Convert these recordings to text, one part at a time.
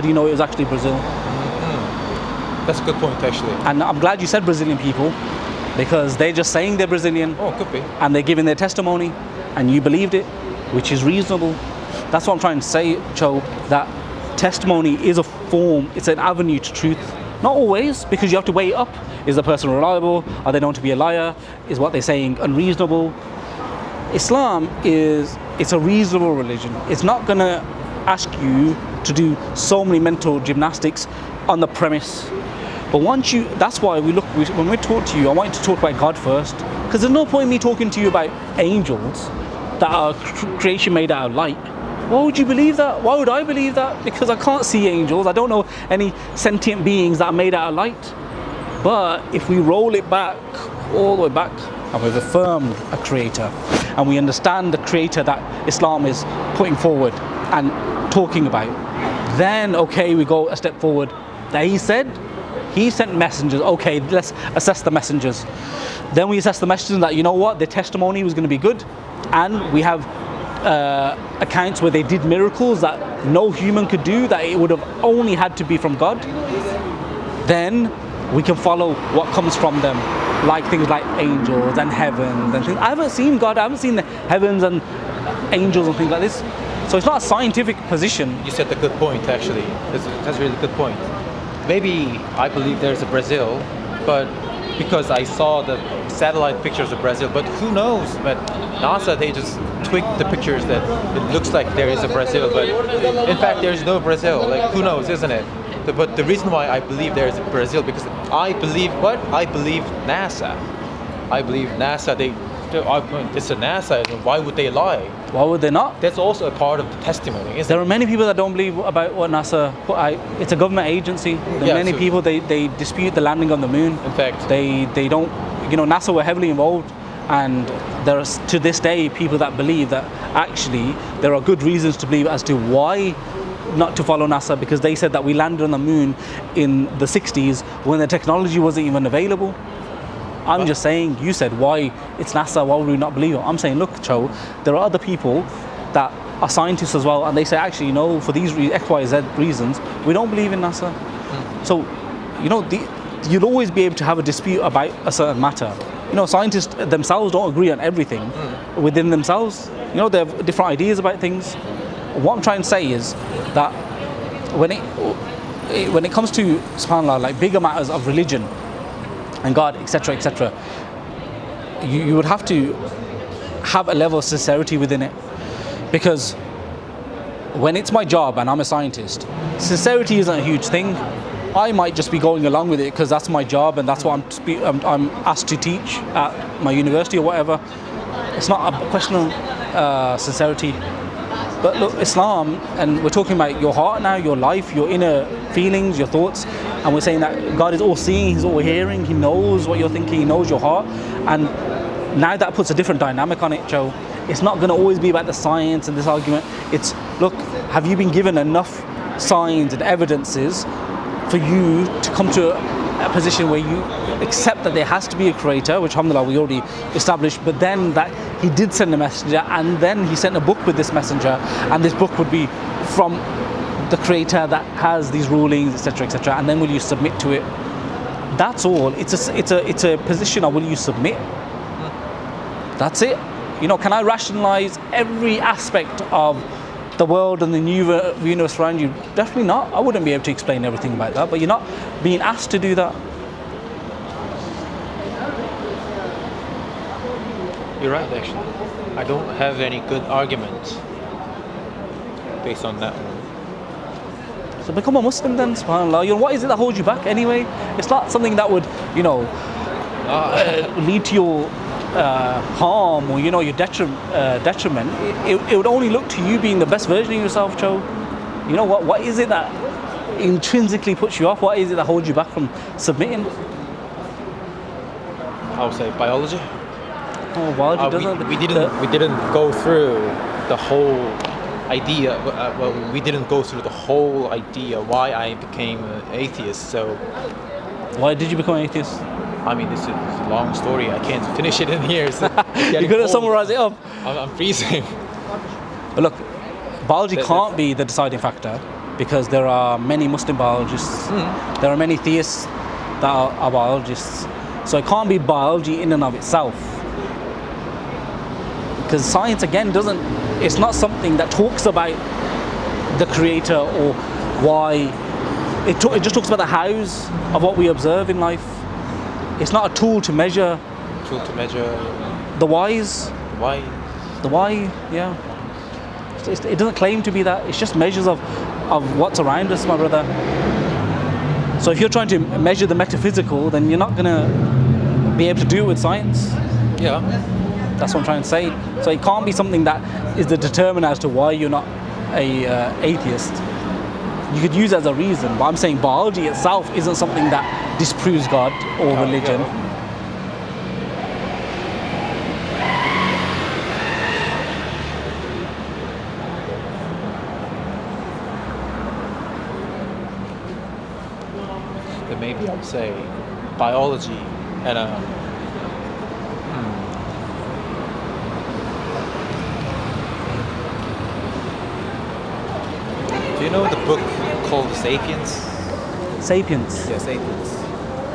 do you know it was actually Brazil? That's a good point, actually. And I'm glad you said Brazilian people, because they're just saying they're Brazilian. Oh, could be. And they're giving their testimony, and you believed it, which is reasonable. That's what I'm trying to say, Cho, that testimony is a form, it's an avenue to truth. Not always, because you have to weigh it up. Is the person reliable? Are they known to be a liar? Is what they're saying unreasonable? Islam it's a reasonable religion. It's not going to ask you to do so many mental gymnastics on the premise. But that's why when we talk to you, I want you to talk about God first. Because there's no point in me talking to you about angels that are creation made out of light. Why would you believe that? Why would I believe that? Because I can't see angels. I don't know any sentient beings that are made out of light. But if we roll it back, all the way back, and we've affirmed a creator, and we understand the creator that Islam is putting forward and talking about, then okay, we go a step forward. That he sent messengers. Okay, let's assess the messengers. Then we assess the messengers that, you know what, their testimony was going to be good, and we have accounts where they did miracles that no human could do, that it would have only had to be from God. Then we can follow what comes from them, like things like angels and heavens and things. I haven't seen God, I haven't seen the heavens and angels and things like this. So it's not a scientific position. You said a good point, actually. That's a really good point. Maybe I believe there's a Brazil, but because I saw the satellite pictures of Brazil, but who knows? But NASA, they just tweaked the pictures that it looks like there is a Brazil, but in fact there's no Brazil. Like, who knows, isn't it? But the reason why I believe there is a Brazil, because I believe what? I believe NASA. I believe NASA, it's a NASA, and why would they lie? Why would they not? That's also a part of the testimony, isn't There are many people that don't believe about what NASA put out. It's a government agency. There are many people, they dispute the landing on the moon. In fact. They don't, NASA were heavily involved, and there are to this day people that believe that actually there are good reasons to believe as to why not to follow NASA, because they said that we landed on the moon in the 60s when the technology wasn't even available. I'm just saying, you said why it's NASA, why would we not believe it? I'm saying, look, Cho, there are other people that are scientists as well, and they say, actually, for these X, Y, Z reasons, we don't believe in NASA. So, you'll always be able to have a dispute about a certain matter. Scientists themselves don't agree on everything within themselves. They have different ideas about things. What I'm trying to say is that when it comes to, subhanAllah, like bigger matters of religion and God, etc., etc., you would have to have a level of sincerity within it. Because when it's my job and I'm a scientist, sincerity isn't a huge thing. I might just be going along with it because that's my job and that's what I'm asked to teach at my university or whatever. It's not a question of sincerity. But look, Islam, and we're talking about your heart now, your life, your inner feelings, your thoughts, and we're saying that God is all seeing, He's all hearing, He knows what you're thinking, He knows your heart, and now that puts a different dynamic on it, Joe. It's not going to always be about the science and this argument. It's, look, have you been given enough signs and evidences for you to come to a position where you accept that there has to be a creator, which alhamdulillah we already established, but then that he did send a messenger, and then he sent a book with this messenger, and this book would be from the creator that has these rulings, etc., etc., and then will you submit to it? That's all. It's a position of will you submit? That's it. Can I rationalize every aspect of the world and the universe around you? Definitely not. I wouldn't be able to explain everything about that, but you're not being asked to do that. You're right, actually. I don't have any good argument based on that one. So become a Muslim then, subhanAllah. What is it that holds you back anyway? It's not something that would, lead to your harm or, your detriment. It would only look to you being the best version of yourself, Joe. What is it that intrinsically puts you off? What is it that holds you back from submitting? I would say biology. Oh, biology doesn't. We didn't go through the whole idea. We didn't go through the whole idea why I became an atheist. So, why did you become an atheist? I mean, this is a long story. I can't finish it in here. So you could have summarized it up. I'm freezing. But look, biology can't be the deciding factor. because there are many Muslim biologists, there are many theists that are biologists. So it can't be biology in and of itself. Because science, again, it's not something that talks about the creator or why. It just talks about the hows of what we observe in life. It's not a tool to measure the whys. why. The why, yeah. It doesn't claim to be that. It's just measures of what's around us, my brother. So if you're trying to measure the metaphysical, then you're not going to be able to do it with science. Yeah. That's what I'm trying to say. So it can't be something that is the determinant as to why you're not a atheist. You could use it as a reason, but I'm saying biology itself isn't something that disproves God or religion. Yeah. Then maybe I would say biology and Do you know the book called Sapiens? Sapiens. Yeah, Sapiens.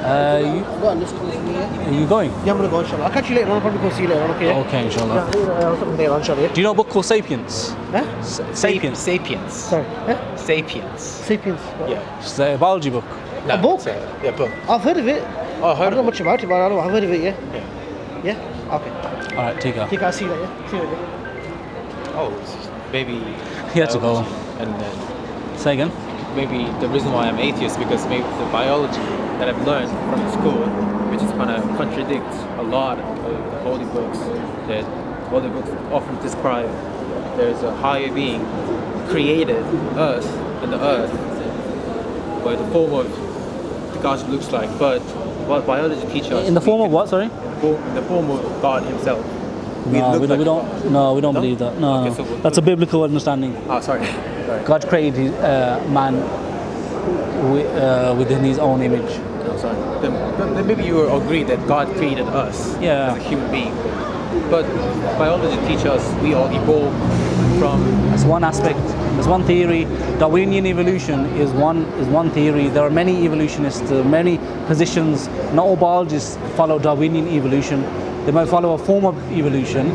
I've got a list coming from here. Are you going? Yeah, I'm gonna go inshallah. I'll catch you later on. I'll probably go see you later on, okay? Okay, inshallah. Yeah, I'll something later on, inshallah. Do you know a book called Sapiens? Huh? Sapiens. Sapiens. Sorry. Huh? Sapiens. Sapiens. What? Yeah. It's a biology book. No, book? it's yeah, book. I've heard of it. Oh, I heard don't know of much about it, but I know I've heard of it, yeah. Yeah. Yeah? Okay. All right, take care. Think I'll see you later. See you later. Oh, it's maybe. He had to go. biology. And then Say again. maybe the reason why I'm atheist because maybe the biology that I've learned from school, which is kind of contradicts a lot of the holy books. That holy books often describe there's a higher being created us and the earth, where the form of the God looks like. But what biology teaches us In the form of what? Sorry. in the form of God Himself. No, look we like don't. No, we don't No? believe that. No, Okay, so we'll- that's a biblical understanding. Sorry. God created man within His own image. No, sorry. Then maybe you will agree that God created us Yeah. as a human being. But biology teaches us we all evolved from. That's one aspect. There's one theory. Darwinian evolution is one theory. There are many evolutionists, there are many positions. Not all biologists follow Darwinian evolution. They might follow a form of evolution,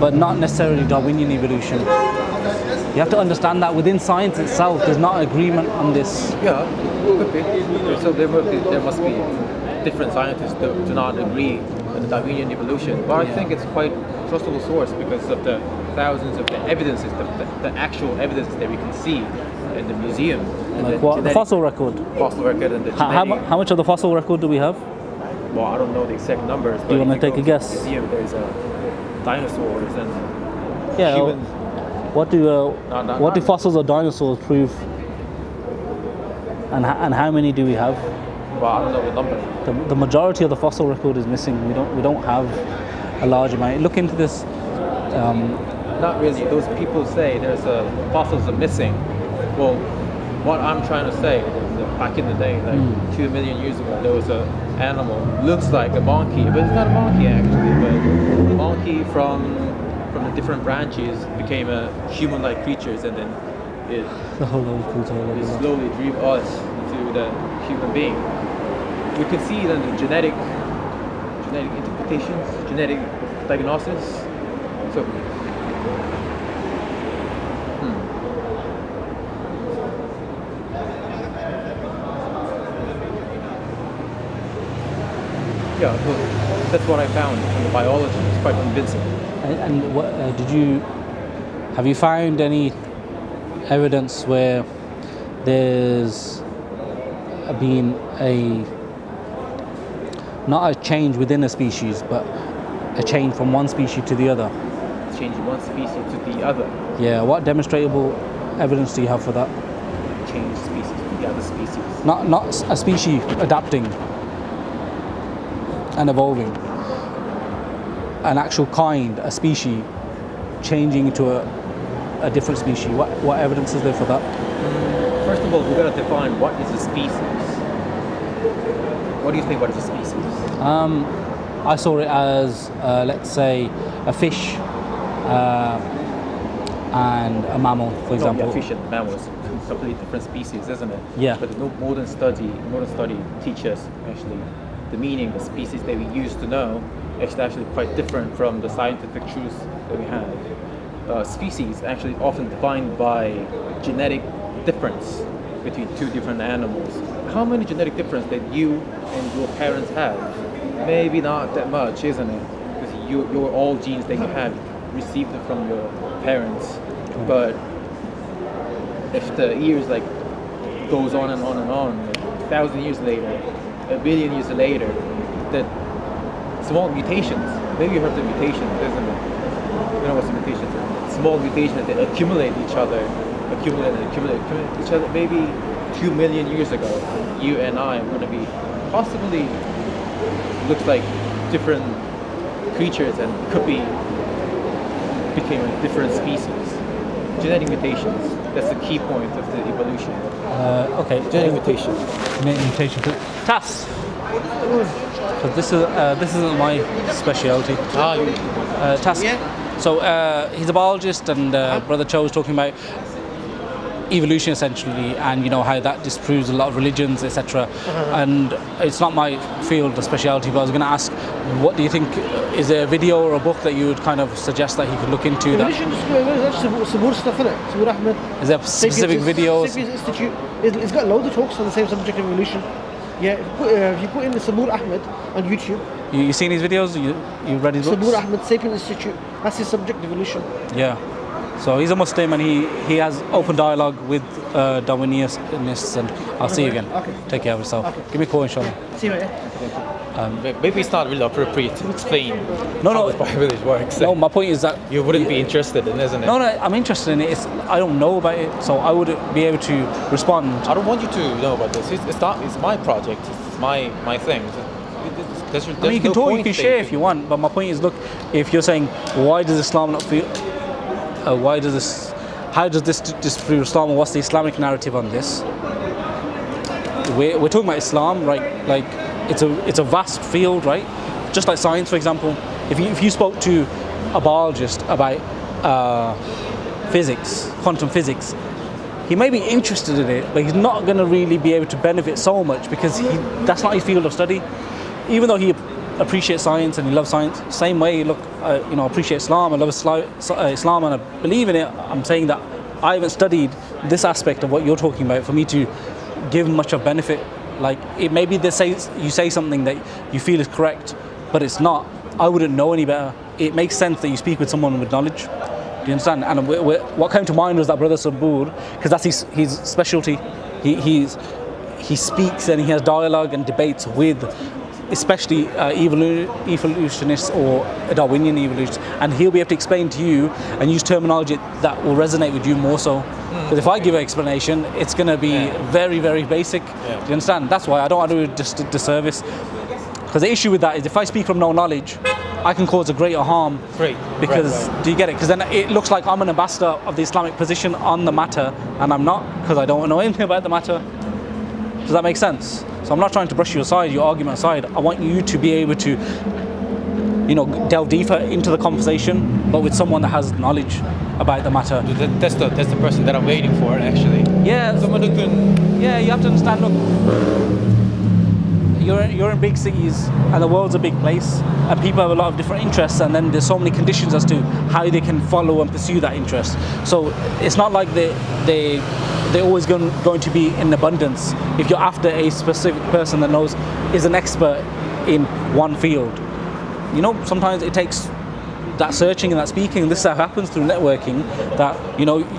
but not necessarily Darwinian evolution. You have to understand that within science itself, there's not agreement on this. Yeah, could be. So there must be different scientists that do not agree with the Darwinian evolution. But I think it's quite trustable source because of the thousands of the evidences, the actual evidences that we can see in the museum. And Like what? The fossil record. fossil record and the How genetic. much of the fossil record do we have? Well, I don't know the exact numbers. But you wanna if take go a to guess? the museum, there's dinosaurs and Yeah. humans. What do fossils of dinosaurs prove? And how many do we have? Well, I don't know the number. The majority of the fossil record is missing. We don't have a large amount. Look into this. Not really. Those people say there's fossils are missing. Well, what I'm trying to say is that back in the day, like 2 million years ago, there was a animal looks like a monkey, but it's not a monkey actually. But a monkey from the different branches became a human-like creatures, and then it slowly drew us into the human being. We can see then the genetic interpretations, genetic diagnosis. So. Yeah, well, that's what I found in the biology. It's quite convincing. And what have you found any evidence where there's been not a change within a species, but a change from one species to the other? Changing one species to the other. Yeah. What demonstrable evidence do you have for that? Change species to the other species. Not a species adapting and evolving. An actual kind, a species, changing into a different species. What evidence is there for that? First of all, we've got to define what is a species. What do you think? What is a species? I saw it as, let's say, a fish and a mammal, for example. Yeah, fish and mammals. completely different species, isn't it? Yeah. But the modern study teaches actually the meaning of species that we used to know is actually quite different from the scientific truths that we have. Species actually often defined by genetic difference between two different animals. How many genetic difference that you and your parents have? Maybe not that much, isn't it? Because your all genes that you have received it from your parents. But if the years like goes on and on and on, like 1,000 years later, 1,000,000,000 years later, that small mutations, maybe you heard the mutations, isn't it? You know what's the mutations? Small mutations that accumulate each other, accumulate each other. Maybe 2 million years ago, you and I are going to be possibly looks like different creatures and could be became a different species. Genetic mutations. That's the key point of the evolution. Okay. Genetic mutation. Genetic mutation. Tas. Because this isn't my specialty. Tas. Yeah. So he's a biologist, and Brother Cho was talking about evolution essentially, and you know how that disproves a lot of religions, etc. And it's not my field of specialty, but I was going to ask, what do you think? Is there a video or a book that you would kind of suggest that he could look into? That Evolution, that's Sabur stuff, innit? Sabur Ahmed. is there specific videos? Sapiens Institute. It's got loads of talks on the same subject of evolution. Yeah, if you put in the Sabur Ahmed on YouTube, You seen his videos? You read his books? Sabur Ahmed, Sapiens Institute, that's his subject, evolution. Yeah. So he's a Muslim, and he has open dialogue with Darwinists, and I'll see you again. Okay. Take care of yourself. Okay. Give me a call, inshallah. See you, yeah? Maybe it's not really appropriate to explain No, how no. the Bible works. No, my point is that You wouldn't be interested in, isn't it? No, I'm interested in it. I don't know about it, so I would be able to respond. I don't want you to know about this. It's not. It's my project. It's my thing. There's I mean, you can no talk, you point can that share if you want, but my point is, look, if you're saying, why does Islam not feel, how does this disprove Islam, or what's the Islamic narrative on this? We're talking about Islam, right? Like, it's a vast field, right? Just like science, for example. If you spoke to a biologist about physics, quantum physics, he may be interested in it, but he's not going to really be able to benefit so much because that's not his field of study. Even though he appreciates science and he loves science, same way, look, appreciate Islam, I love Islam and I believe in it. I'm saying that I haven't studied this aspect of what you're talking about for me to give much of benefit. Like, it maybe you say something that you feel is correct, but it's not. I wouldn't know any better. It makes sense that you speak with someone with knowledge. Do you understand? And what came to mind was that Brother Sabur, because that's his specialty. He speaks and he has dialogue and debates with, especially evolutionists or Darwinian evolutionists, and he'll be able to explain to you and use terminology that will resonate with you more so. Because if I give an explanation, it's going to be very, very basic. Do you understand? That's why I don't want to do just a disservice. Because the issue with that is, if I speak from no knowledge, I can cause a greater harm. Because, do you get it? Because then it looks like I'm an ambassador of the Islamic position on the matter, and I'm not, because I don't know anything about the matter. Does that make sense? So I'm not trying to brush you aside, your argument aside. I want you to be able to, delve deeper into the conversation, but with someone that has knowledge about the matter. That's the person that I'm waiting for, actually. Yeah. Someone who can. Yeah, you have to understand. Look, you're in big cities, and the world's a big place, and people have a lot of different interests, and then there's so many conditions as to how they can follow and pursue that interest. So it's not like they're always going to be in abundance if you're after a specific person that is an expert in one field. Sometimes it takes that searching and that speaking, and this happens through networking, that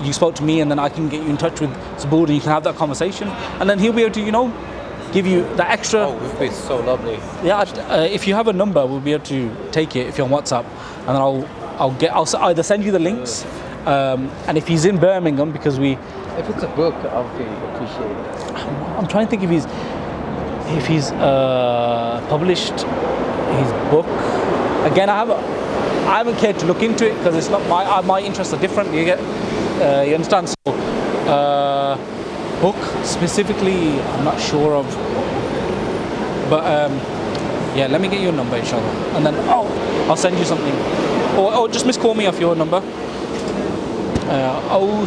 you spoke to me and then I can get you in touch with Sabur and you can have that conversation, and then he'll be able to give you that extra. Oh, we've been so lovely. Yeah, if you have a number, we'll be able to take it if you're on WhatsApp, and then I'll either send you the links, and if he's in Birmingham, because If it's a book, I'll appreciate it. I'm trying to think if he's published his book. Again, I haven't cared to look into it because it's not my interests are different. You understand? So, book specifically, I'm not sure of. But let me get your number, inshallah, and then I'll send you something, or just miss call me off your number.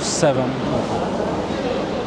07.